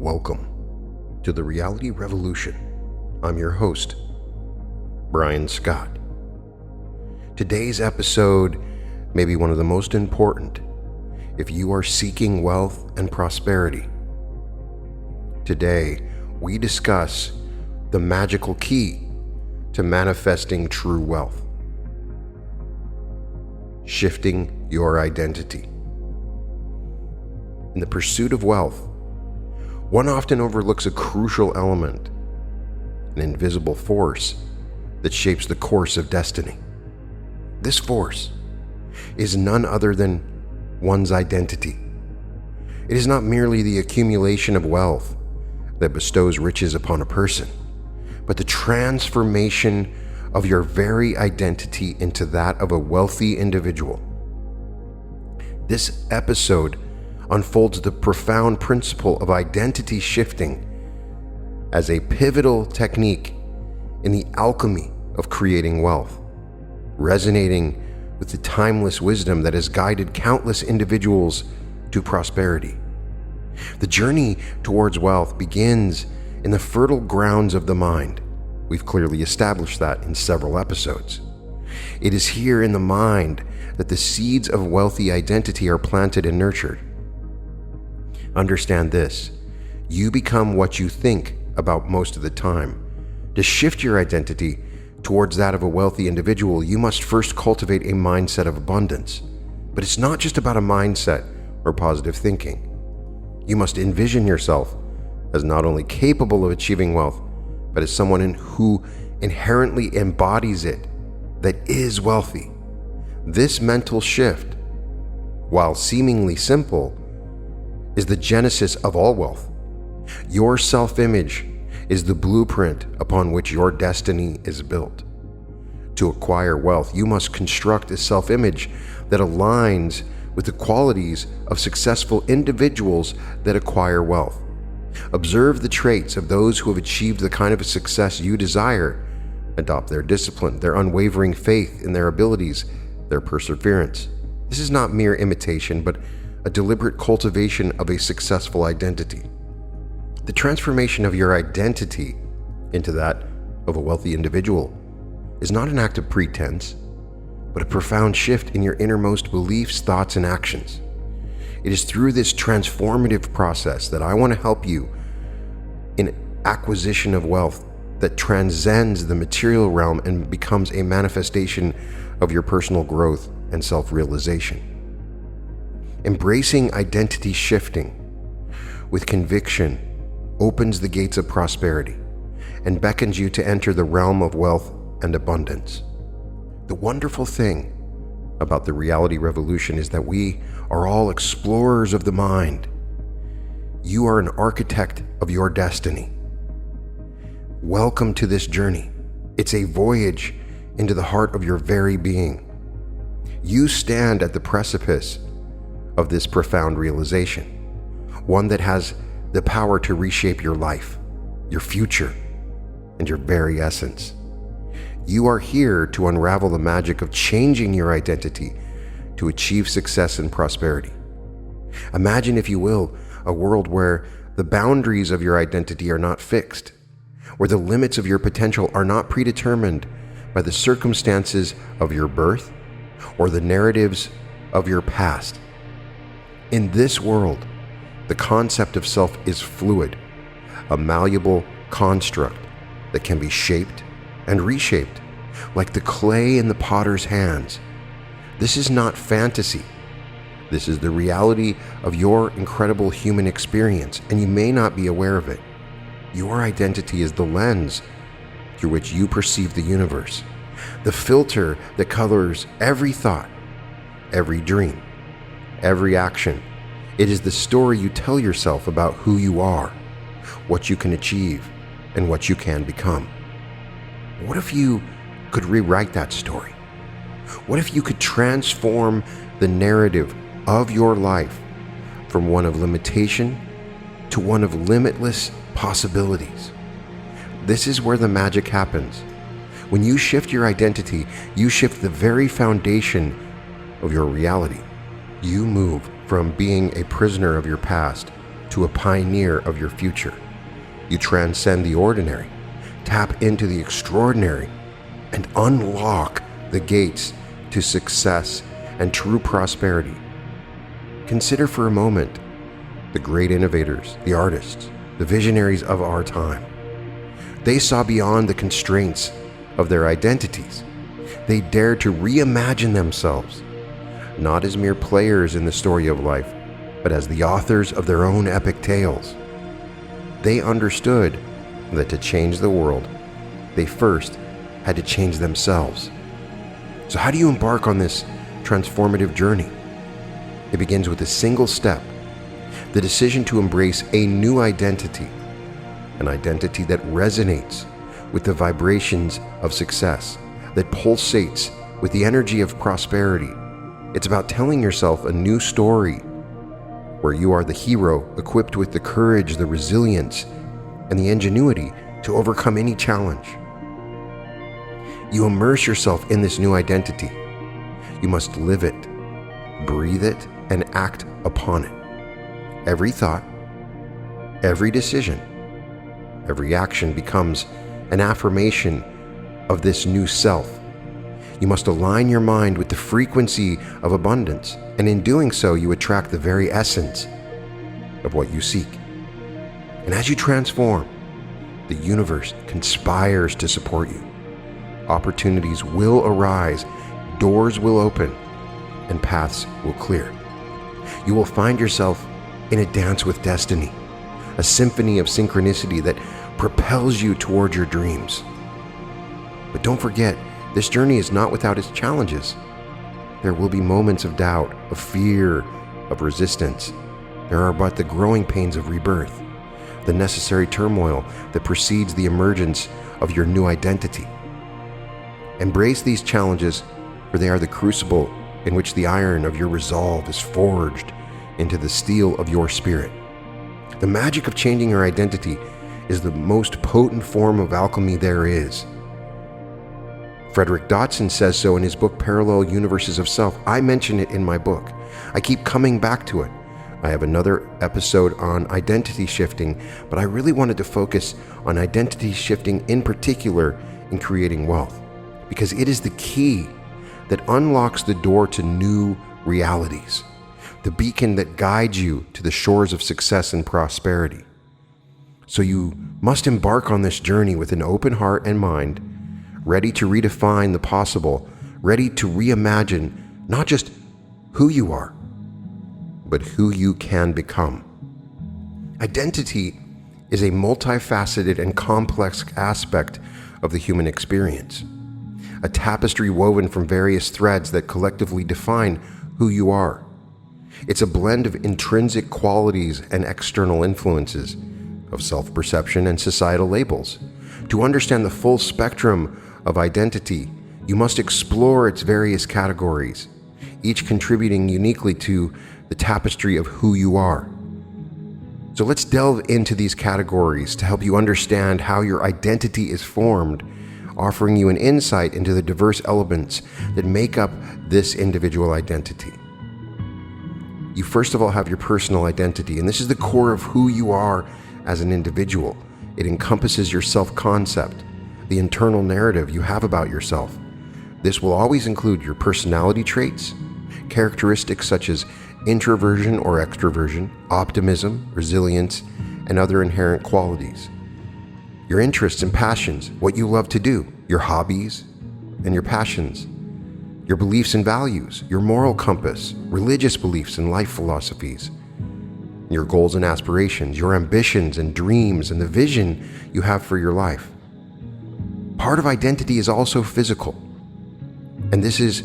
Welcome to the Reality Revolution. I'm your host, Brian Scott. Today's episode may be one of the most important if you are seeking wealth and prosperity. Today, we discuss the magical key to manifesting true wealth: shifting your identity. In the pursuit of wealth, one often overlooks a crucial element, an invisible force that shapes the course of destiny. This force is none other than one's identity. It is not merely the accumulation of wealth that bestows riches upon a person, but the transformation of your very identity into that of a wealthy individual. This episode unfolds the profound principle of identity shifting as a pivotal technique in the alchemy of creating wealth, resonating with the timeless wisdom that has guided countless individuals to prosperity. The journey towards wealth begins in the fertile grounds of the mind. We've clearly established that in several episodes. It is here in the mind that the seeds of wealthy identity are planted and nurtured. Understand this: you become what you think about most of the time. To shift your identity towards that of a wealthy individual, you must first cultivate a mindset of abundance. But it's not just about a mindset or positive thinking. You must envision yourself as not only capable of achieving wealth, but as someone who inherently embodies it, that is wealthy. This mental shift, while seemingly simple, is the genesis of all wealth. Your self-image is the blueprint upon which your destiny is built. To acquire wealth, you must construct a self-image that aligns with the qualities of successful individuals that acquire wealth. Observe the traits of those who have achieved the kind of success you desire. Adopt their discipline, their unwavering faith in their abilities, their perseverance. This is not mere imitation, but a deliberate cultivation of a successful identity. The transformation of your identity into that of a wealthy individual is not an act of pretense, but a profound shift in your innermost beliefs, thoughts, and actions. It is through this transformative process that I want to help you in acquisition of wealth that transcends the material realm and becomes a manifestation of your personal growth and self-realization. Embracing identity shifting with conviction opens the gates of prosperity and beckons you to enter the realm of wealth and abundance. The wonderful thing about the reality revolution is that we are all explorers of the mind. You are an architect of your destiny. Welcome to this journey. It's a voyage into the heart of your very being. You stand at the precipice of this profound realization, one that has the power to reshape your life, your future, and your very essence. You are here to unravel the magic of changing your identity to achieve success and prosperity. Imagine, if you will, a world where the boundaries of your identity are not fixed, where the limits of your potential are not predetermined by the circumstances of your birth or the narratives of your past. In this world, the concept of self is fluid, a malleable construct that can be shaped and reshaped like the clay in the potter's hands. This is not fantasy. This is the reality of your incredible human experience, and you may not be aware of it. Your identity is the lens through which you perceive the universe, the filter that colors every thought, every dream, every action. It is the story you tell yourself about who you are, what you can achieve, and what you can become. What if you could rewrite that story? What if you could transform the narrative of your life from one of limitation to one of limitless possibilities? This is where the magic happens. When you shift your identity, you shift the very foundation of your reality. You move from being a prisoner of your past to a pioneer of your future. You transcend the ordinary, tap into the extraordinary, and unlock the gates to success and true prosperity. Consider for a moment the great innovators, the artists, the visionaries of our time. They saw beyond the constraints of their identities. They dared to reimagine themselves, not as mere players in the story of life, but as the authors of their own epic tales. They understood that to change the world, they first had to change themselves. So how do you embark on this transformative journey? It begins with a single step, the decision to embrace a new identity, an identity that resonates with the vibrations of success, that pulsates with the energy of prosperity. It's about telling yourself a new story where you are the hero equipped with the courage, the resilience, and the ingenuity to overcome any challenge. You immerse yourself in this new identity. You must live it, breathe it, and act upon it. Every thought, every decision, every action becomes an affirmation of this new self. You must align your mind with the frequency of abundance, and in doing so, you attract the very essence of what you seek. And as you transform, the universe conspires to support you. Opportunities will arise, doors will open, and paths will clear. You will find yourself in a dance with destiny, a symphony of synchronicity that propels you toward your dreams. But don't forget, this journey is not without its challenges. There will be moments of doubt, of fear, of resistance. There are but the growing pains of rebirth, the necessary turmoil that precedes the emergence of your new identity. Embrace these challenges, for they are the crucible in which the iron of your resolve is forged into the steel of your spirit. The magic of changing your identity is the most potent form of alchemy there is. Frederick Dodson says so in his book, Parallel Universes of Self. I mention it in my book. I keep coming back to it. I have another episode on identity shifting, but I really wanted to focus on identity shifting in particular in creating wealth, because it is the key that unlocks the door to new realities, the beacon that guides you to the shores of success and prosperity. So you must embark on this journey with an open heart and mind, ready to redefine the possible, ready to reimagine not just who you are, but who you can become. Identity is a multifaceted and complex aspect of the human experience, a tapestry woven from various threads that collectively define who you are. It's a blend of intrinsic qualities and external influences, of self-perception and societal labels. To understand the full spectrum of identity, you must explore its various categories, each contributing uniquely to the tapestry of who you are. So let's delve into these categories to help you understand how your identity is formed, offering you an insight into the diverse elements that make up this individual identity. You first of all have your personal identity, and this is the core of who you are as an individual. It encompasses your self-concept, the internal narrative you have about yourself. This will always include your personality traits, characteristics such as introversion or extroversion, optimism, resilience, and other inherent qualities. Your interests and passions, what you love to do, your hobbies and your passions, your beliefs and values, your moral compass, religious beliefs and life philosophies, your goals and aspirations, your ambitions and dreams, and the vision you have for your life. Part of identity is also physical, and this is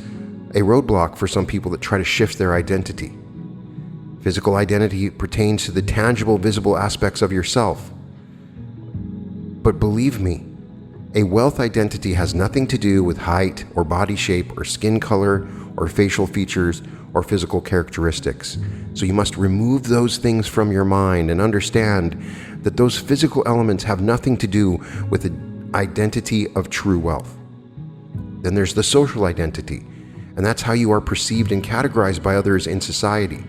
a roadblock for some people that try to shift their identity. Physical identity pertains to the tangible, visible aspects of yourself. But believe me, a wealth identity has nothing to do with height or body shape or skin color or facial features or physical characteristics. So you must remove those things from your mind and understand that those physical elements have nothing to do with the identity of true wealth. Then there's the social identity, and that's how you are perceived and categorized by others in society.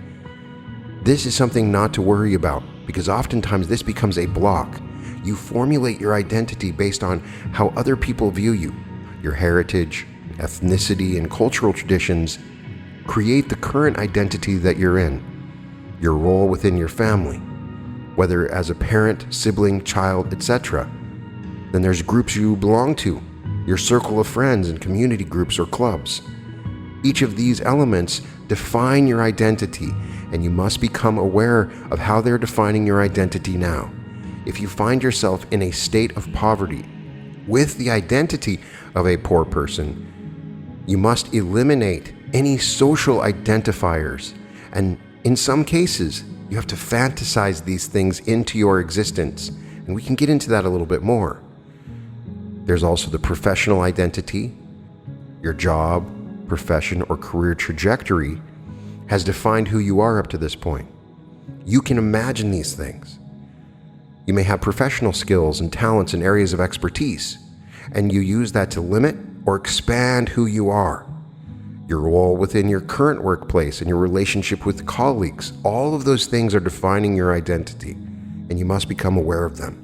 This is something not to worry about. because oftentimes this becomes a block. You formulate your identity based on how other people view you. Your heritage, ethnicity, and cultural traditions create the current identity that you're in. Your role within your family, whether as a parent, sibling, child, etc. Then there's groups you belong to, your circle of friends and community groups or clubs. Each of these elements define your identity, and you must become aware of how they're defining your identity now. If you find yourself in a state of poverty with the identity of a poor person, you must eliminate any social identifiers, and in some cases, you have to fantasize these things into your existence, and we can get into that a little bit more. There's also the professional identity. Your job, profession, or career trajectory has defined who you are up to this point. You can imagine these things. You may have professional skills and talents in areas of expertise, and you use that to limit or expand who you are. Your role within your current workplace and your relationship with colleagues, all of those things are defining your identity, and you must become aware of them.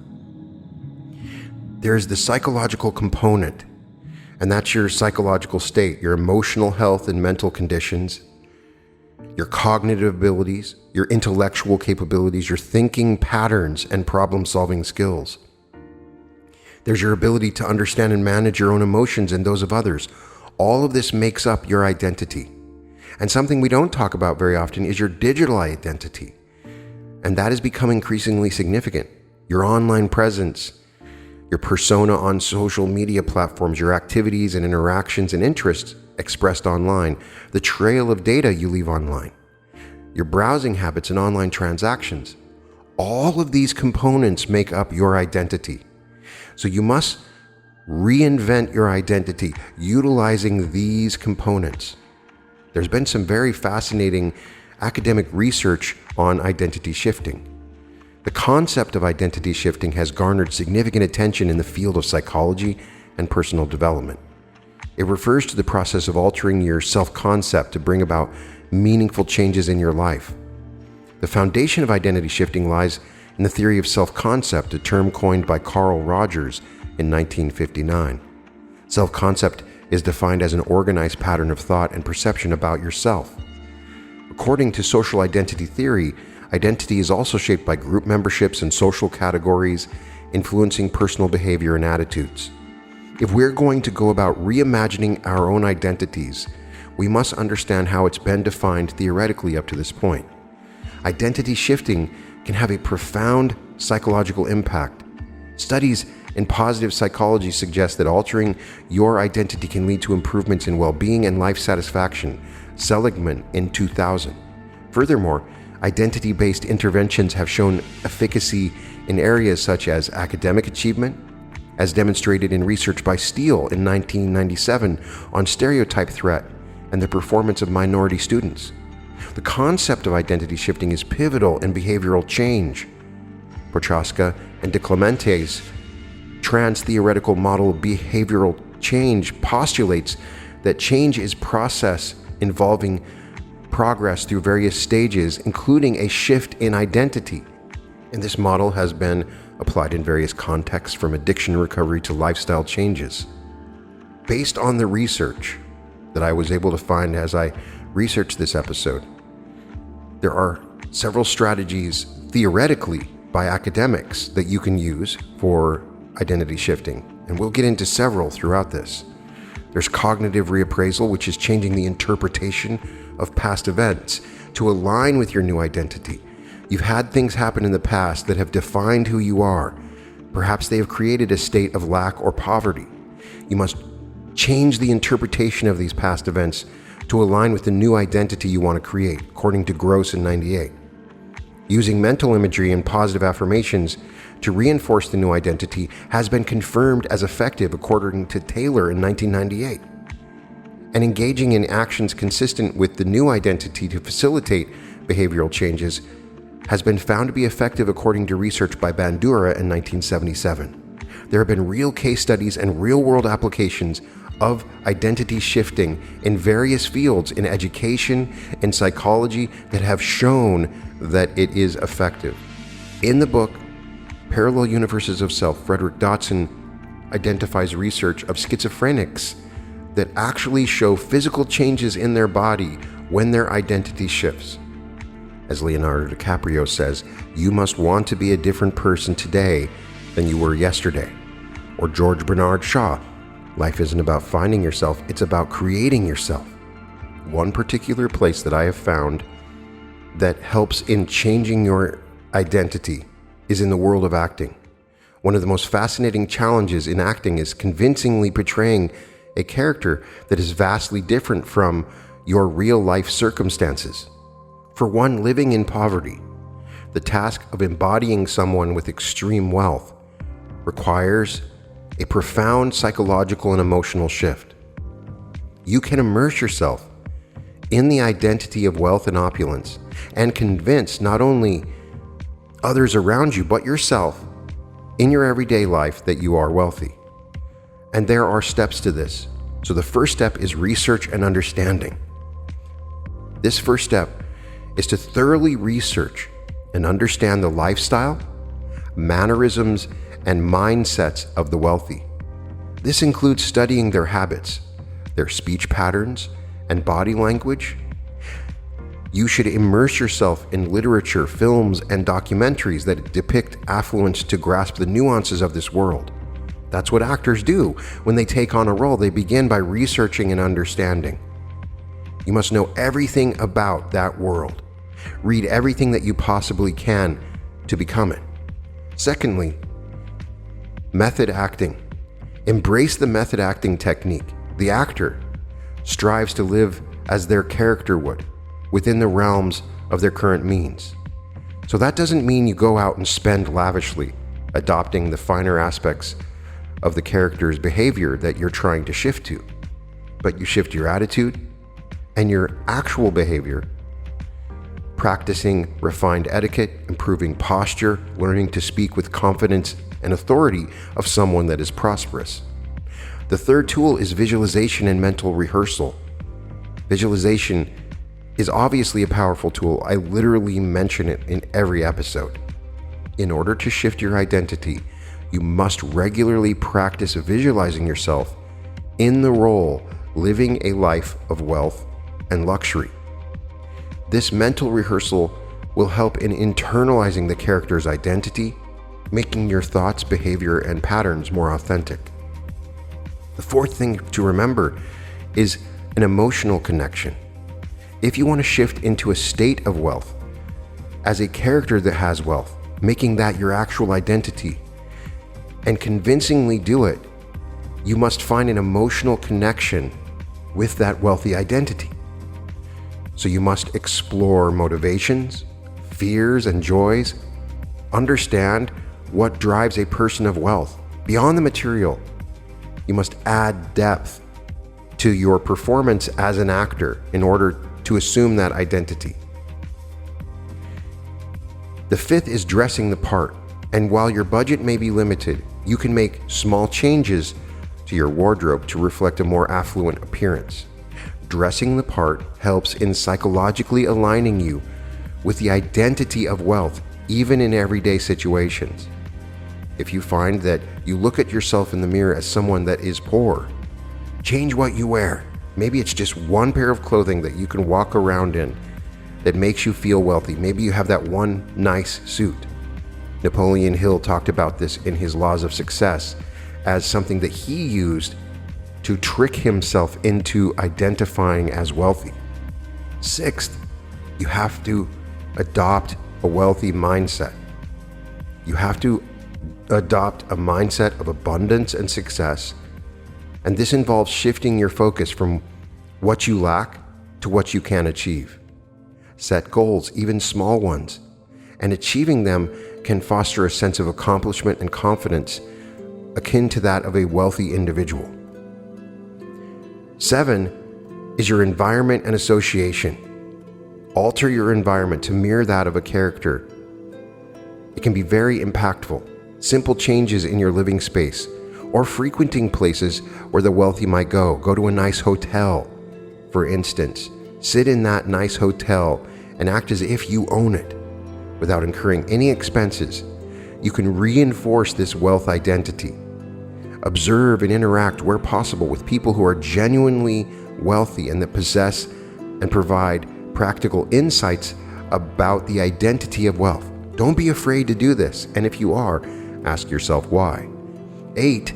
There's the psychological component, and that's your psychological state, your emotional health and mental conditions, your cognitive abilities, your intellectual capabilities, your thinking patterns, and problem-solving skills. There's your ability to understand and manage your own emotions and those of others. All of this makes up your identity. And something we don't talk about very often is your digital identity. And that has become increasingly significant. Your online presence, your persona on social media platforms, your activities and interactions and interests expressed online, the trail of data you leave online, your browsing habits and online transactions. All of these components make up your identity. So you must reinvent your identity utilizing these components. There's been some very fascinating academic research on identity shifting. The concept of identity shifting has garnered significant attention in the field of psychology and personal development. It refers to the process of altering your self-concept to bring about meaningful changes in your life. The foundation of identity shifting lies in the theory of self-concept, a term coined by Carl Rogers in 1959. Self-concept is defined as an organized pattern of thought and perception about yourself. According to social identity theory, identity is also shaped by group memberships and social categories, influencing personal behavior and attitudes. If we're going to go about reimagining our own identities, we must understand how it's been defined theoretically up to this point. Identity shifting can have a profound psychological impact. Studies in positive psychology suggest that altering your identity can lead to improvements in well-being and life satisfaction. Seligman in 2000. Furthermore, identity-based interventions have shown efficacy in areas such as academic achievement, as demonstrated in research by Steele in 1997 on stereotype threat and the performance of minority students. The concept of identity shifting is pivotal in behavioral change. Prochaska and De Clemente's trans-theoretical model of behavioral change postulates that change is process involving progress through various stages, including a shift in identity. And this model has been applied in various contexts, from addiction recovery to lifestyle changes. Based on the research that I was able to find as I researched this episode, there are several strategies theoretically by academics that you can use for identity shifting, and we'll get into several throughout this. There's cognitive reappraisal, which is changing the interpretation of past events to align with your new identity. You've had things happen in the past that have defined who you are. Perhaps they have created a state of lack or poverty. You must change the interpretation of these past events to align with the new identity you want to create, according to Gross in 98. Using mental imagery and positive affirmations to reinforce the new identity has been confirmed as effective, according to Taylor in 1998. And engaging in actions consistent with the new identity to facilitate behavioral changes has been found to be effective, according to research by Bandura in 1977. There have been real case studies and real-world applications of identity shifting in various fields in education and psychology that have shown that it is effective. In the book, Parallel Universes of Self, Frederick Dodson identifies research of schizophrenics that actually show physical changes in their body when their identity shifts. As Leonardo DiCaprio says, you must want to be a different person today than you were yesterday. Or George Bernard Shaw, life isn't about finding yourself, it's about creating yourself. One particular place that I have found that helps in changing your identity is in the world of acting. One of the most fascinating challenges in acting is convincingly portraying a character that is vastly different from your real life circumstances. For one living in poverty, the task of embodying someone with extreme wealth requires a profound psychological and emotional shift. You can immerse yourself in the identity of wealth and opulence and convince not only others around you, but yourself in your everyday life that you are wealthy. And there are steps to this. So the first step is research and understanding. This first step is to thoroughly research and understand the lifestyle, mannerisms, and mindsets of the wealthy. This includes studying their habits, their speech patterns, and body language. You should immerse yourself in literature, films, and documentaries that depict affluence to grasp the nuances of this world. That's what actors do when they take on a role. They begin by researching and understanding. You must know everything about that world. Read everything that you possibly can to become it. Secondly, method acting. Embrace the method acting technique. The actor strives to live as their character would, within the realms of their current means. So that doesn't mean you go out and spend lavishly, adopting the finer aspects of the character's behavior that you're trying to shift to. But you shift your attitude and your actual behavior, practicing refined etiquette, improving posture, learning to speak with confidence and authority of someone that is prosperous. The third tool is visualization and mental rehearsal. Visualization is obviously a powerful tool. I literally mention it in every episode. In order to shift your identity, you must regularly practice visualizing yourself in the role, living a life of wealth and luxury. This mental rehearsal will help in internalizing the character's identity, making your thoughts, behavior, and patterns more authentic. The fourth thing to remember is an emotional connection. If you want to shift into a state of wealth, as a character that has wealth, making that your actual identity, and convincingly do it, you must find an emotional connection with that wealthy identity. So you must explore motivations, fears, and joys, understand what drives a person of wealth beyond the material. You must add depth to your performance as an actor in order to assume that identity. The fifth is dressing the part. And while your budget may be limited, you can make small changes to your wardrobe to reflect a more affluent appearance. Dressing the part helps in psychologically aligning you with the identity of wealth, even in everyday situations. If you find that you look at yourself in the mirror as someone that is poor, change what you wear. Maybe it's just one pair of clothing that you can walk around in that makes you feel wealthy. Maybe you have that one nice suit. Napoleon Hill talked about this in his Laws of Success as something that he used to trick himself into identifying as wealthy. Sixth, you have to adopt a wealthy mindset. You have to adopt a mindset of abundance and success. And this involves shifting your focus from what you lack to what you can achieve. Set goals, even small ones, and achieving them can foster a sense of accomplishment and confidence akin to that of a wealthy individual. 7 is your environment and association. Alter your environment to mirror that of a character. It can be very impactful. Simple changes in your living space or frequenting places where the wealthy might go. Go to a nice hotel, for instance. Sit in that nice hotel and act as if you own it. without incurring any expenses, you can reinforce this wealth identity. Observe and interact where possible with people who are genuinely wealthy and that possess and provide practical insights about the identity of wealth. Don't be afraid to do this, and if you are, ask yourself why. 8.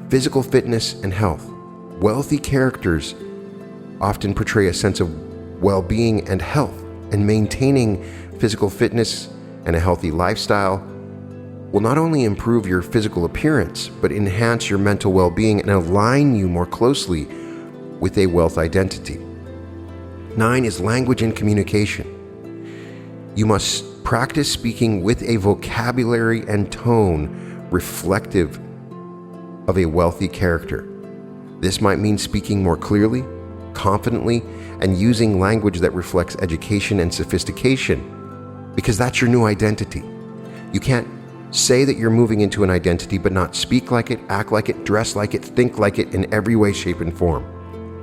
Physical fitness and health. Wealthy characters often portray a sense of well-being and health, and maintaining physical fitness and a healthy lifestyle will not only improve your physical appearance, but enhance your mental well-being and align you more closely with a wealth identity. 9 is language and communication. You must practice speaking with a vocabulary and tone reflective of a wealthy character. This might mean speaking more clearly, confidently, and using language that reflects education and sophistication, because that's your new identity. You can't say that you're moving into an identity but not speak like it, act like it, dress like it, think like it in every way, shape, and form.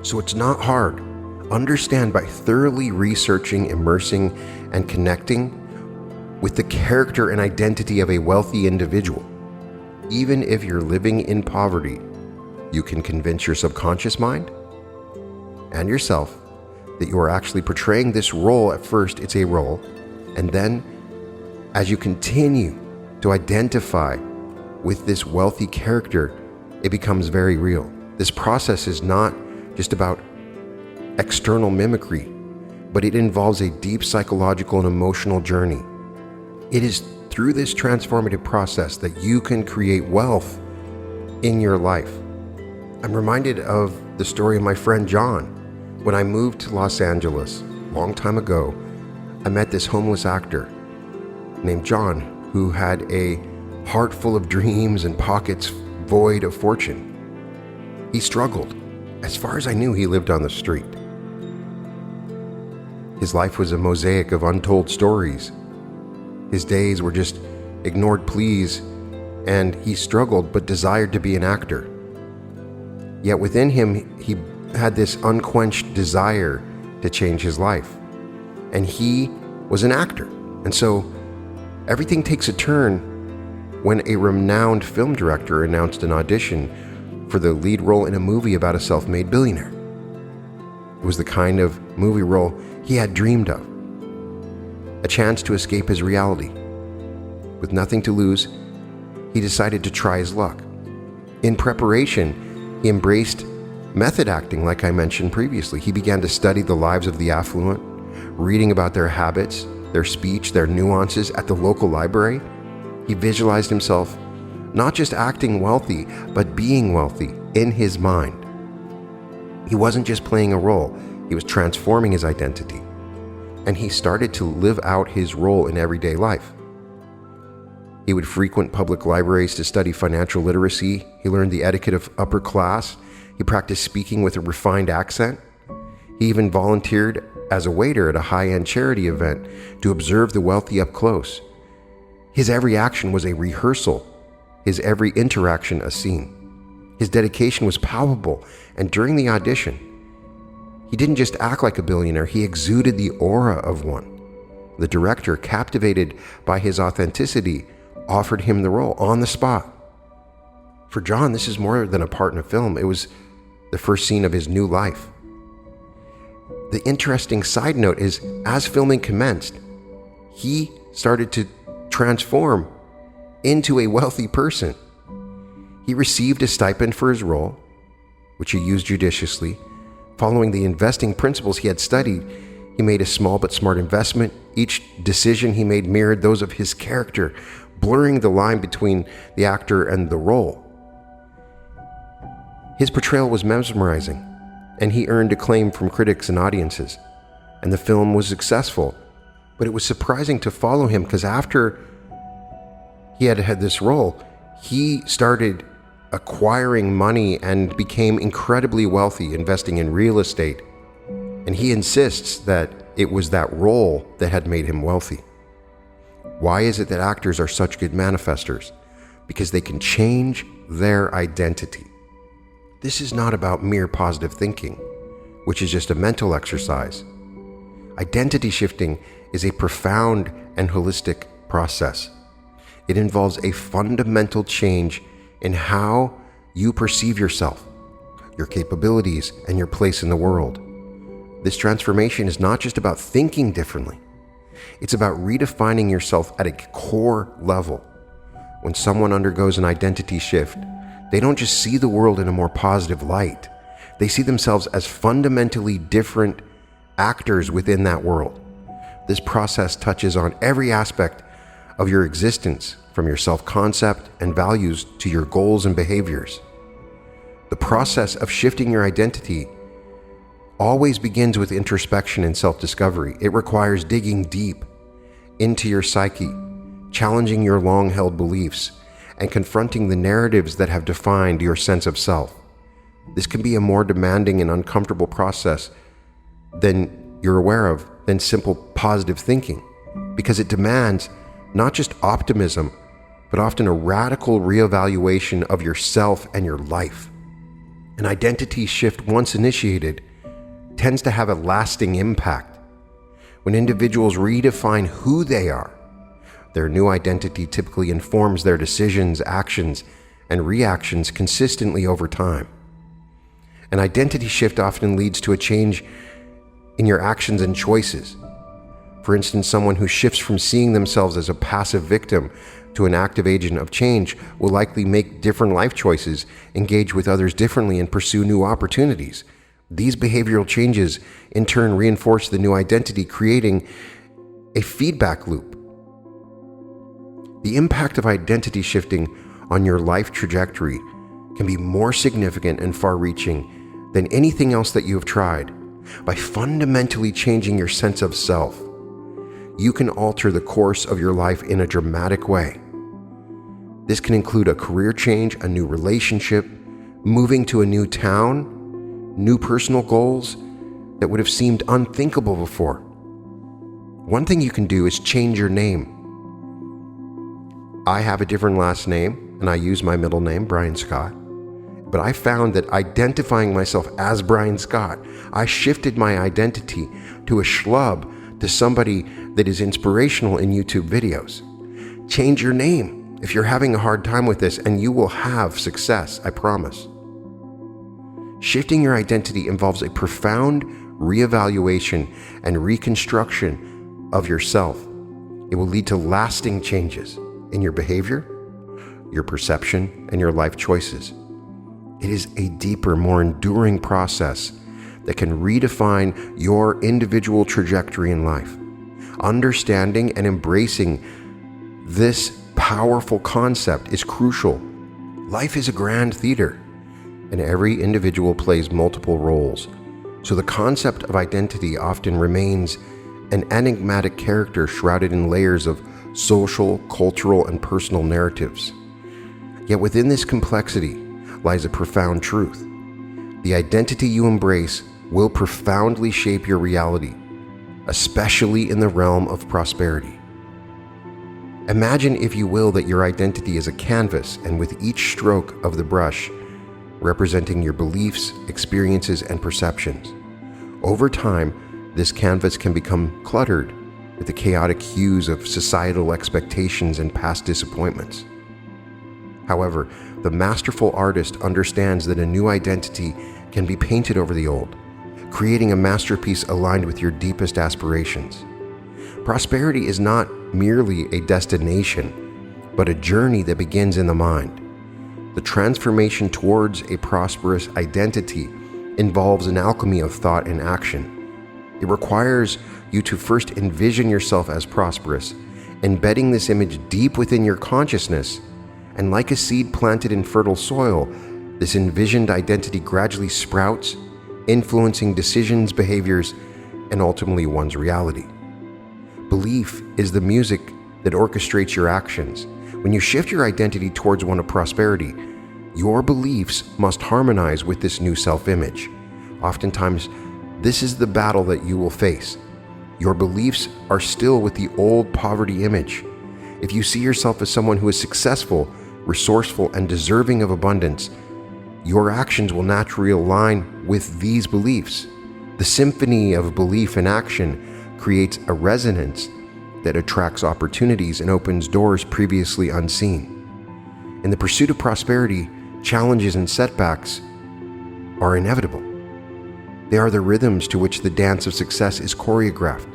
So it's not hard. Understand by thoroughly researching, immersing, and connecting with the character and identity of a wealthy individual. Even if you're living in poverty, you can convince your subconscious mind and yourself that you are actually portraying this role. At first, it's a role, and then as you continue to identify with this wealthy character, it becomes very real. This process is not just about external mimicry, but it involves a deep psychological and emotional journey. It is through this transformative process that you can create wealth in your life. I'm reminded of the story of my friend John. When I moved to Los Angeles a long time ago, I met this homeless actor named John who had a heart full of dreams and pockets void of fortune. He struggled. As far as I knew, he lived on the street. His life was a mosaic of untold stories. His days were just ignored pleas, and he struggled but desired to be an actor. Yet within him, he had this unquenched desire to change his life. And he was an actor. And so everything takes a turn when a renowned film director announced an audition for the lead role in a movie about a self-made billionaire. It was the kind of movie role he had dreamed of. A chance to escape his reality. With nothing to lose, he decided to try his luck. In preparation, he embraced method acting, like I mentioned previously. He began to study the lives of the affluent, reading about their habits, their speech, their nuances at the local library. He visualized himself not just acting wealthy, but being wealthy in his mind. He wasn't just playing a role, he was transforming his identity. And he started to live out his role in everyday life. He would frequent public libraries to study financial literacy. He learned the etiquette of upper class. He practiced speaking with a refined accent. He even volunteered as a waiter at a high-end charity event to observe the wealthy up close. His every action was a rehearsal, his every interaction a scene. His dedication was palpable, and during the audition, he didn't just act like a billionaire, he exuded the aura of one. The director, captivated by his authenticity, offered him the role on the spot. For John, this is more than a part in a film. It was the first scene of his new life. The interesting side note is, as filming commenced, he started to transform into a wealthy person. He received a stipend for his role, which he used judiciously. Following the investing principles he had studied, he made a small but smart investment. Each decision he made mirrored those of his character, blurring the line between the actor and the role. His portrayal was mesmerizing, and he earned acclaim from critics and audiences. And the film was successful, but it was surprising to follow him because after he had this role, he started acquiring money and became incredibly wealthy, investing in real estate. And he insists that it was that role that had made him wealthy. Why is it that actors are such good manifestors? Because they can change their identity. This is not about mere positive thinking, which is just a mental exercise. Identity shifting is a profound and holistic process. It involves a fundamental change in how you perceive yourself, your capabilities, and your place in the world. This transformation is not just about thinking differently. It's about redefining yourself at a core level. When someone undergoes an identity shift, they don't just see the world in a more positive light. They see themselves as fundamentally different actors within that world. This process touches on every aspect of your existence, from your self-concept and values to your goals and behaviors. The process of shifting your identity always begins with introspection and self-discovery. It requires digging deep into your psyche, challenging your long-held beliefs, and confronting the narratives that have defined your sense of self. This can be a more demanding and uncomfortable process than you're aware of than simple positive thinking, because it demands not just optimism, but often a radical reevaluation of yourself and your life. An identity shift, once initiated, tends to have a lasting impact. When individuals redefine who they are, their new identity typically informs their decisions, actions, and reactions consistently over time. An identity shift often leads to a change in your actions and choices. For instance, someone who shifts from seeing themselves as a passive victim to an active agent of change will likely make different life choices, engage with others differently, and pursue new opportunities. These behavioral changes in turn reinforce the new identity, creating a feedback loop. The impact of identity shifting on your life trajectory can be more significant and far-reaching than anything else that you have tried. By fundamentally changing your sense of self, you can alter the course of your life in a dramatic way. This can include a career change, a new relationship, moving to a new town, new personal goals that would have seemed unthinkable before. One thing you can do is change your name. I have a different last name, and I use my middle name, Brian Scott. But I found that identifying myself as Brian Scott, I shifted my identity to a schlub, to somebody that is inspirational in YouTube videos. Change your name if you're having a hard time with this, and you will have success, I promise. Shifting your identity involves a profound reevaluation and reconstruction of yourself. It will lead to lasting changes in your behavior, your perception, and your life choices. It is a deeper, more enduring process that can redefine your individual trajectory in life. Understanding and embracing this powerful concept is crucial. Life is a grand theater, and every individual plays multiple roles. So the concept of identity often remains an enigmatic character shrouded in layers of social, cultural, and personal narratives. Yet within this complexity lies a profound truth. The identity you embrace will profoundly shape your reality, especially in the realm of prosperity. Imagine, if you will, that your identity is a canvas, and with each stroke of the brush representing your beliefs, experiences, and perceptions. Over time, this canvas can become cluttered with the chaotic hues of societal expectations and past disappointments. However, the masterful artist understands that a new identity can be painted over the old, creating a masterpiece aligned with your deepest aspirations. Prosperity is not merely a destination, but a journey that begins in the mind. The transformation towards a prosperous identity involves an alchemy of thought and action. It requires you to first envision yourself as prosperous, embedding this image deep within your consciousness. And like a seed planted in fertile soil, this envisioned identity gradually sprouts, influencing decisions, behaviors, and ultimately one's reality. Belief is the music that orchestrates your actions. When you shift your identity towards one of prosperity, your beliefs must harmonize with this new self-image. Oftentimes, this is the battle that you will face. Your beliefs are still with the old poverty image. If you see yourself as someone who is successful, resourceful, and deserving of abundance, your actions will naturally align with these beliefs. The symphony of belief and action creates a resonance that attracts opportunities and opens doors previously unseen. In the pursuit of prosperity, challenges and setbacks are inevitable. They are the rhythms to which the dance of success is choreographed.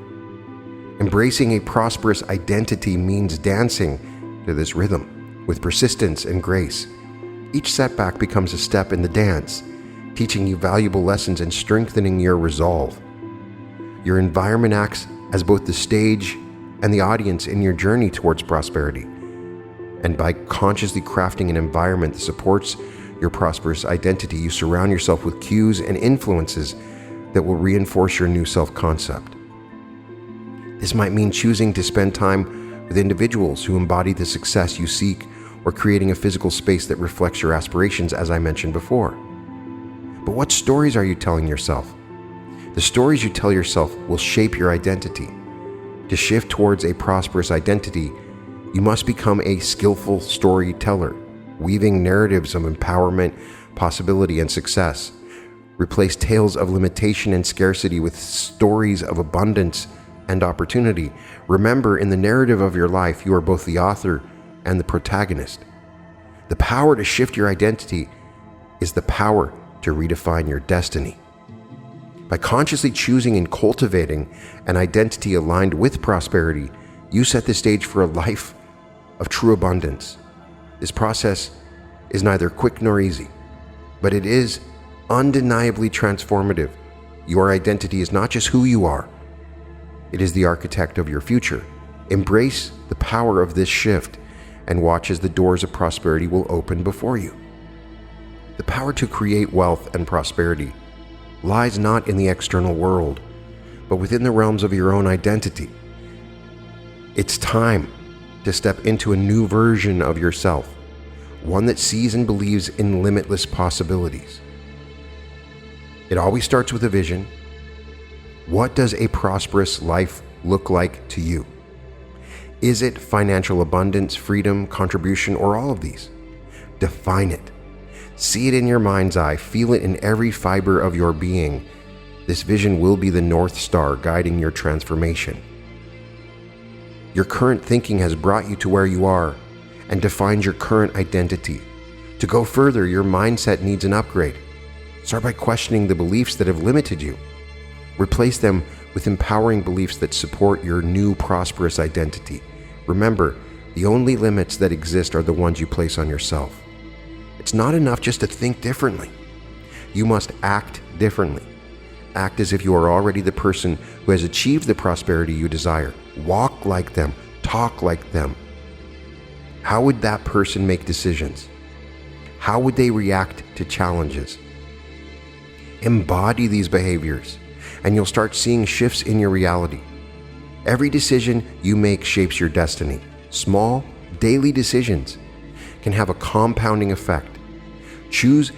Embracing a prosperous identity means dancing to this rhythm with persistence and grace. Each setback becomes a step in the dance, teaching you valuable lessons and strengthening your resolve. Your environment acts as both the stage and the audience in your journey towards prosperity. And by consciously crafting an environment that supports your prosperous identity, you surround yourself with cues and influences that will reinforce your new self-concept. This might mean choosing to spend time with individuals who embody the success you seek, or creating a physical space that reflects your aspirations, as I mentioned before. But what stories are you telling yourself? The stories you tell yourself will shape your identity. To shift towards a prosperous identity, you must become a skillful storyteller, weaving narratives of empowerment, possibility, and success. Replace tales of limitation and scarcity with stories of abundance and opportunity. Remember, in the narrative of your life, you are both the author and the protagonist. The power to shift your identity is the power to redefine your destiny. By consciously choosing and cultivating an identity aligned with prosperity, you set the stage for a life of true abundance. This process is neither quick nor easy, but it is undeniably transformative. Your identity is not just who you are, it is the architect of your future. Embrace the power of this shift and watch as the doors of prosperity will open before you. The power to create wealth and prosperity lies not in the external world, but within the realms of your own identity. It's time to step into a new version of yourself, one that sees and believes in limitless possibilities. It always starts with a vision. What does a prosperous life look like to you? Is it financial abundance, freedom, contribution, or all of these? Define it. See it in your mind's eye. Feel it in every fiber of your being. This vision will be the North Star guiding your transformation. Your current thinking has brought you to where you are and defined your current identity. To go further, your mindset needs an upgrade. Start by questioning the beliefs that have limited you. Replace them with empowering beliefs that support your new prosperous identity. Remember, the only limits that exist are the ones you place on yourself. It's not enough just to think differently. You must act differently. Act as if you are already the person who has achieved the prosperity you desire. Walk like them. Talk like them. How would that person make decisions? How would they react to challenges? Embody these behaviors, and you'll start seeing shifts in your reality. Every decision you make shapes your destiny. Small, daily decisions can have a compounding effect. Choose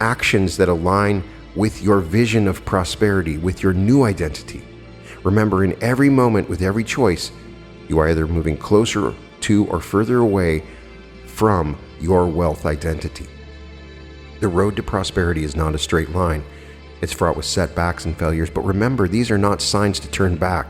actions that align with your vision of prosperity, with your new identity. Remember, in every moment, with every choice, you are either moving closer to or further away from your wealth identity. The road to prosperity is not a straight line. It's fraught with setbacks and failures, but remember, these are not signs to turn back,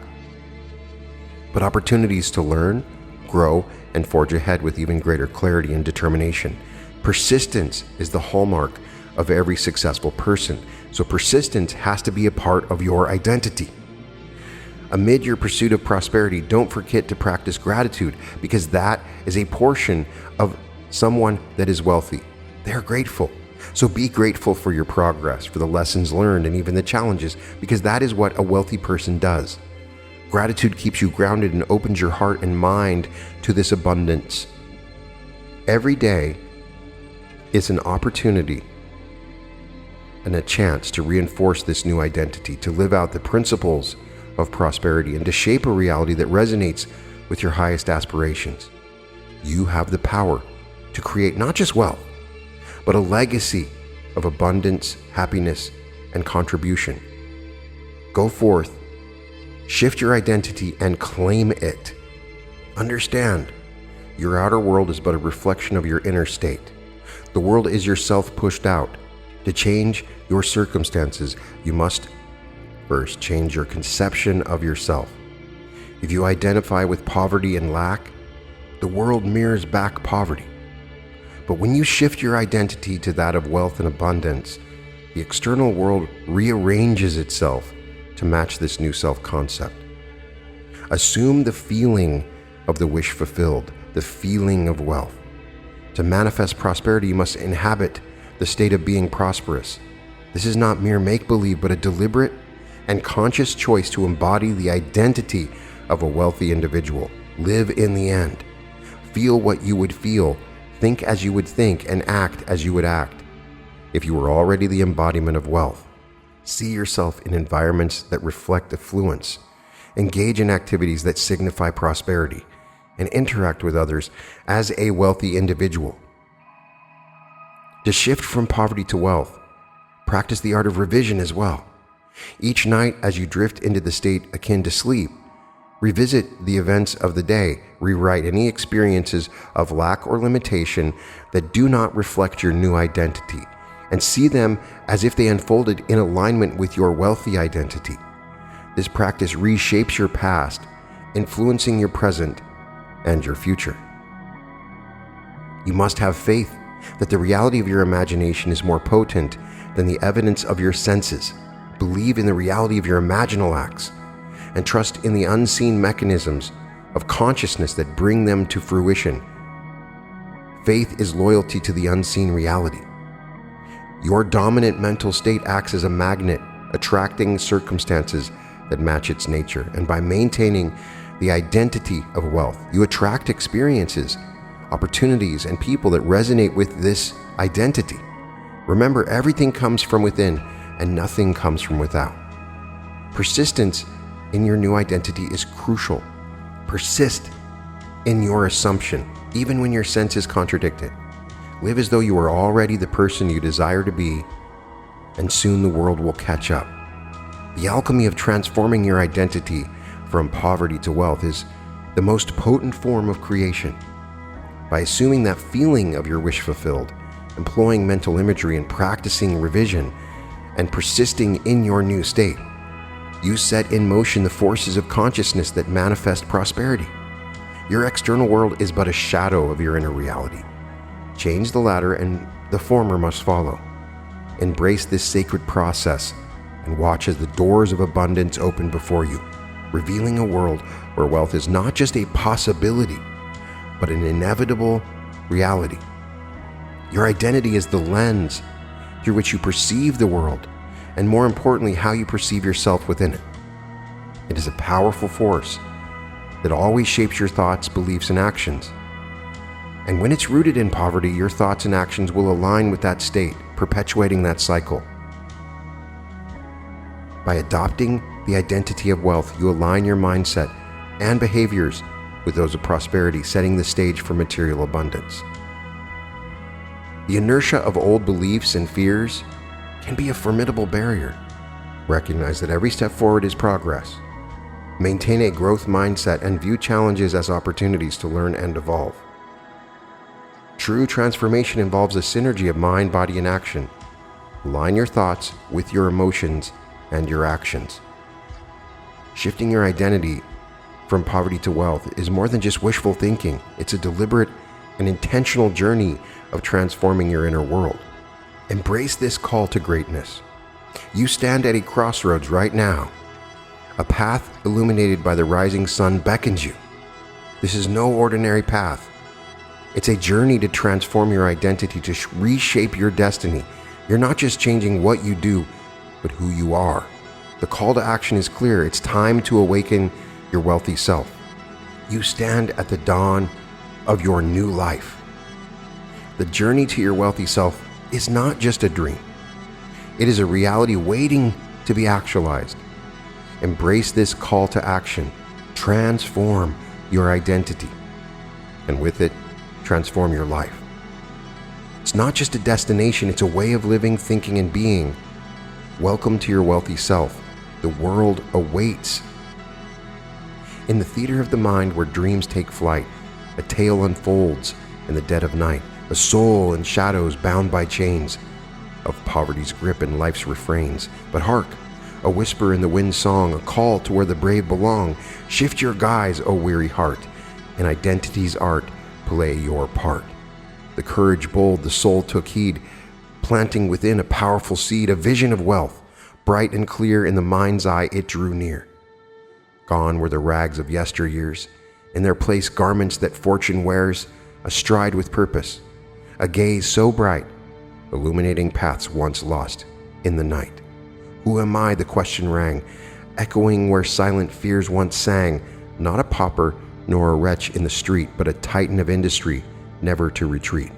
but opportunities to learn, grow, and forge ahead with even greater clarity and determination. Persistence is the hallmark of every successful person, so persistence has to be a part of your identity. Amid your pursuit of prosperity, don't forget to practice gratitude, because that is a portion of someone that is wealthy. They are grateful. So be grateful for your progress, for the lessons learned, and even the challenges, because that is what a wealthy person does. Gratitude keeps you grounded and opens your heart and mind to this abundance. Every day is an opportunity and a chance to reinforce this new identity, to live out the principles of prosperity, and to shape a reality that resonates with your highest aspirations. You have the power to create not just wealth, but a legacy of abundance, happiness, and contribution. Go forth, shift your identity, and claim it. Understand, your outer world is but a reflection of your inner state. The world is yourself pushed out. To change your circumstances, you must first change your conception of yourself. If you identify with poverty and lack, the world mirrors back poverty. But when you shift your identity to that of wealth and abundance, the external world rearranges itself to match this new self-concept. Assume the feeling of the wish fulfilled, the feeling of wealth. To manifest prosperity, you must inhabit the state of being prosperous. This is not mere make-believe, but a deliberate and conscious choice to embody the identity of a wealthy individual. Live in the end. Feel what you would feel, think as you would think, and act as you would act. If you were already the embodiment of wealth, see yourself in environments that reflect affluence, engage in activities that signify prosperity, and interact with others as a wealthy individual. To shift from poverty to wealth, practice the art of revision as well. Each night, as you drift into the state akin to sleep, revisit the events of the day, rewrite any experiences of lack or limitation that do not reflect your new identity, and see them as if they unfolded in alignment with your wealthy identity. This practice reshapes your past, influencing your present and your future. You must have faith that the reality of your imagination is more potent than the evidence of your senses. Believe in the reality of your imaginal acts and trust in the unseen mechanisms of consciousness that bring them to fruition. Faith is loyalty to the unseen reality. Your dominant mental state acts as a magnet, attracting circumstances that match its nature. And by maintaining the identity of wealth, you attract experiences, opportunities, and people that resonate with this identity. Remember, everything comes from within and nothing comes from without. Persistence in your new identity is crucial. Persist in your assumption, even when your senses contradict it. Live as though you are already the person you desire to be, and soon the world will catch up. The alchemy of transforming your identity from poverty to wealth is the most potent form of creation. By assuming that feeling of your wish fulfilled, employing mental imagery and practicing revision, and persisting in your new state, you set in motion the forces of consciousness that manifest prosperity. Your external world is but a shadow of your inner reality. Change the latter and the former must follow. Embrace this sacred process and watch as the doors of abundance open before you, revealing a world where wealth is not just a possibility, but an inevitable reality. Your identity is the lens through which you perceive the world, and more importantly, how you perceive yourself within it. It is a powerful force that always shapes your thoughts, beliefs, and actions. And when it's rooted in poverty, your thoughts and actions will align with that state, perpetuating that cycle. By adopting the identity of wealth, you align your mindset and behaviors with those of prosperity, setting the stage for material abundance. The inertia of old beliefs and fears can be a formidable barrier. Recognize that every step forward is progress. Maintain a growth mindset and view challenges as opportunities to learn and evolve. True transformation involves a synergy of mind, body, and action. Align your thoughts with your emotions and your actions. Shifting your identity from poverty to wealth is more than just wishful thinking. It's a deliberate and intentional journey of transforming your inner world. Embrace this call to greatness. You stand at a crossroads right now. A path illuminated by the rising sun beckons you. This is no ordinary path. It's a journey to transform your identity, to reshape your destiny. You're not just changing what you do, but who you are. The call to action is clear. It's time to awaken your wealthy self. You stand at the dawn of your new life. The journey to your wealthy self is not just a dream. It is a reality waiting to be actualized. Embrace this call to action. Transform your identity, and with it, transform your life. It's not just a destination, it's a way of living, thinking, and being. Welcome to your wealthy self. The world awaits. In the theater of the mind where dreams take flight, a tale unfolds in the dead of night, a soul in shadows bound by chains of poverty's grip and life's refrains. But hark, a whisper in the wind's song, a call to where the brave belong. Shift your guise, O weary heart, in identity's art, play your part. The courage bold, the soul took heed, planting within a powerful seed, a vision of wealth, bright and clear in the mind's eye it drew near. Gone were the rags of yesteryears, in their place garments that fortune wears, astride with purpose, a gaze so bright, illuminating paths once lost in the night. Who am I, the question rang, echoing where silent fears once sang, not a pauper nor a wretch in the street, but a titan of industry, never to retreat.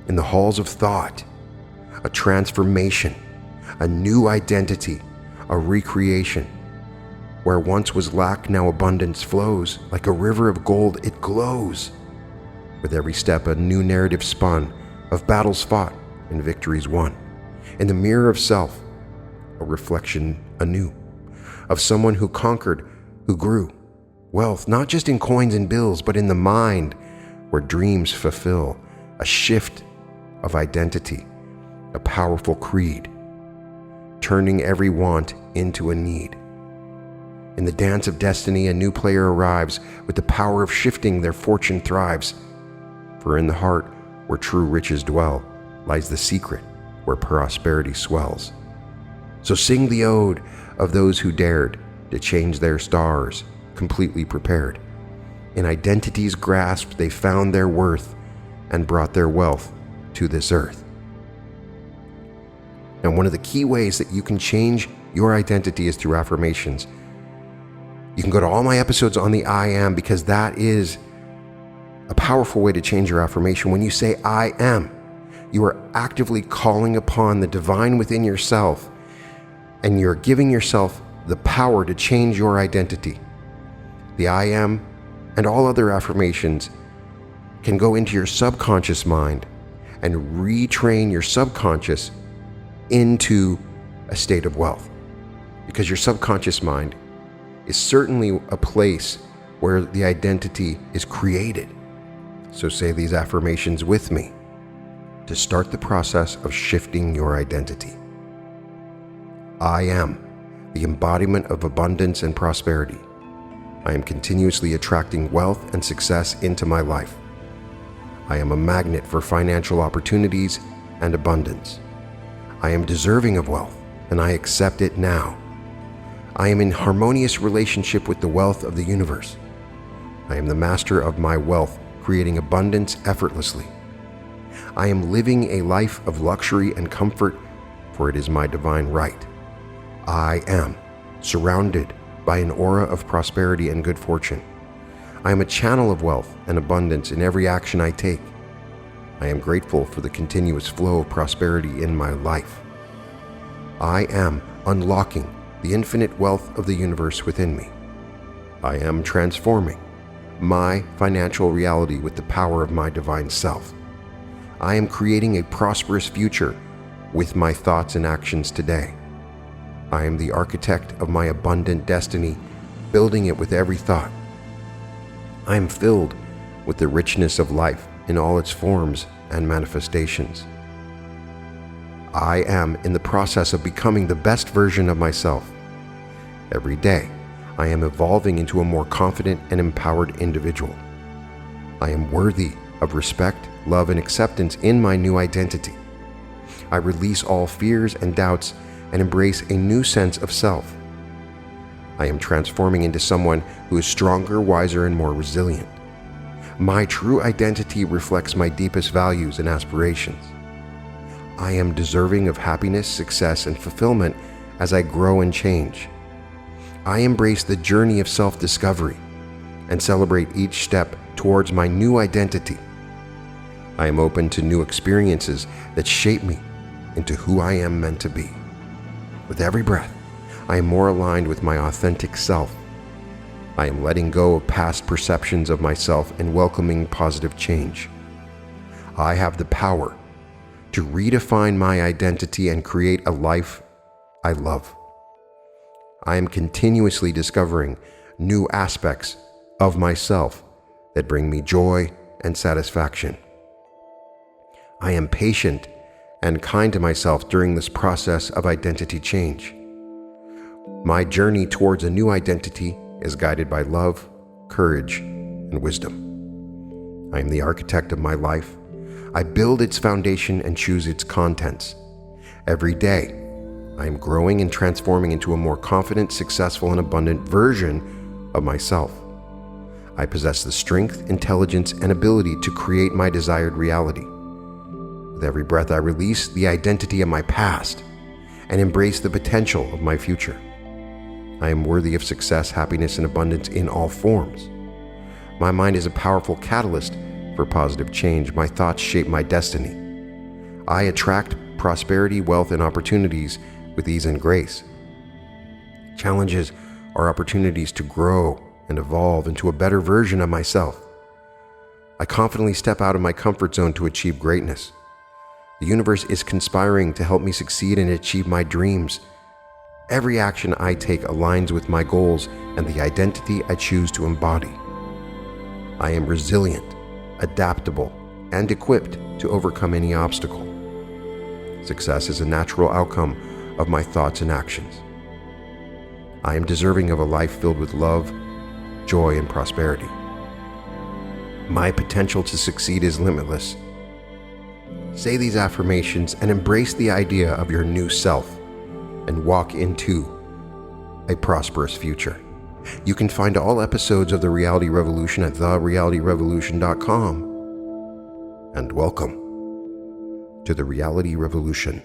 In the halls of thought, a transformation, a new identity, a recreation. Where once was lack, now abundance flows. Like a river of gold, it glows. With every step, a new narrative spun, of battles fought and victories won. In the mirror of self, a reflection anew, of someone who conquered, who grew. Wealth, not just in coins and bills, but in the mind, where dreams fulfill. A shift of identity, a powerful creed, turning every want into a need. In the dance of destiny, a new player arrives. With the power of shifting, their fortune thrives. For in the heart, where true riches dwell, lies the secret where prosperity swells. So sing the ode of those who dared to change their stars, completely prepared. In identity's grasp, they found their worth and brought their wealth to this earth. Now, one of the key ways that you can change your identity is through affirmations. You can go to all my episodes on the I am, because that is a powerful way to change your affirmation. When you say I am, you are actively calling upon the divine within yourself, and you're giving yourself the power to change your identity. The I am and all other affirmations can go into your subconscious mind and retrain your subconscious into a state of wealth. Because your subconscious mind is certainly a place where the identity is created. So say these affirmations with me to start the process of shifting your identity. I am the embodiment of abundance and prosperity. I am continuously attracting wealth and success into my life. I am a magnet for financial opportunities and abundance. I am deserving of wealth, and I accept it now. I am in harmonious relationship with the wealth of the universe. I am the master of my wealth, creating abundance effortlessly. I am living a life of luxury and comfort, for it is my divine right. I am surrounded by an aura of prosperity and good fortune. I am a channel of wealth and abundance in every action I take. I am grateful for the continuous flow of prosperity in my life. I am unlocking the infinite wealth of the universe within me. I am transforming my financial reality with the power of my divine self. I am creating a prosperous future with my thoughts and actions today. I am the architect of my abundant destiny, building it with every thought. I am filled with the richness of life in all its forms and manifestations. I am in the process of becoming the best version of myself. Every day, I am evolving into a more confident and empowered individual. I am worthy of respect, love, and acceptance in my new identity. I release all fears and doubts and embrace a new sense of self. I am transforming into someone who is stronger, wiser, and more resilient. My true identity reflects my deepest values and aspirations. I am deserving of happiness, success, and fulfillment as I grow and change. I embrace the journey of self-discovery and celebrate each step towards my new identity. I am open to new experiences that shape me into who I am meant to be. With every breath, I am more aligned with my authentic self. I am letting go of past perceptions of myself and welcoming positive change. I have the power to redefine my identity and create a life I love. I am continuously discovering new aspects of myself that bring me joy and satisfaction. I am patient and kind to myself during this process of identity change. My journey towards a new identity is guided by love, courage, and wisdom. I am the architect of my life. I build its foundation and choose its contents. Every day, I am growing and transforming into a more confident, successful, and abundant version of myself. I possess the strength, intelligence, and ability to create my desired reality. With every breath, I release the identity of my past and embrace the potential of my future. I am worthy of success, happiness, and abundance in all forms. My mind is a powerful catalyst for positive change. My thoughts shape my destiny. I attract prosperity, wealth, and opportunities with ease and grace. Challenges are opportunities to grow and evolve into a better version of myself. I confidently step out of my comfort zone to achieve greatness. The universe is conspiring to help me succeed and achieve my dreams. Every action I take aligns with my goals and the identity I choose to embody. I am resilient, adaptable, and equipped to overcome any obstacle. Success is a natural outcome of my thoughts and actions. I am deserving of a life filled with love, joy, and prosperity. My potential to succeed is limitless. Say these affirmations and embrace the idea of your new self and walk into a prosperous future. You can find all episodes of The Reality Revolution at therealityrevolution.com. And welcome to The Reality Revolution.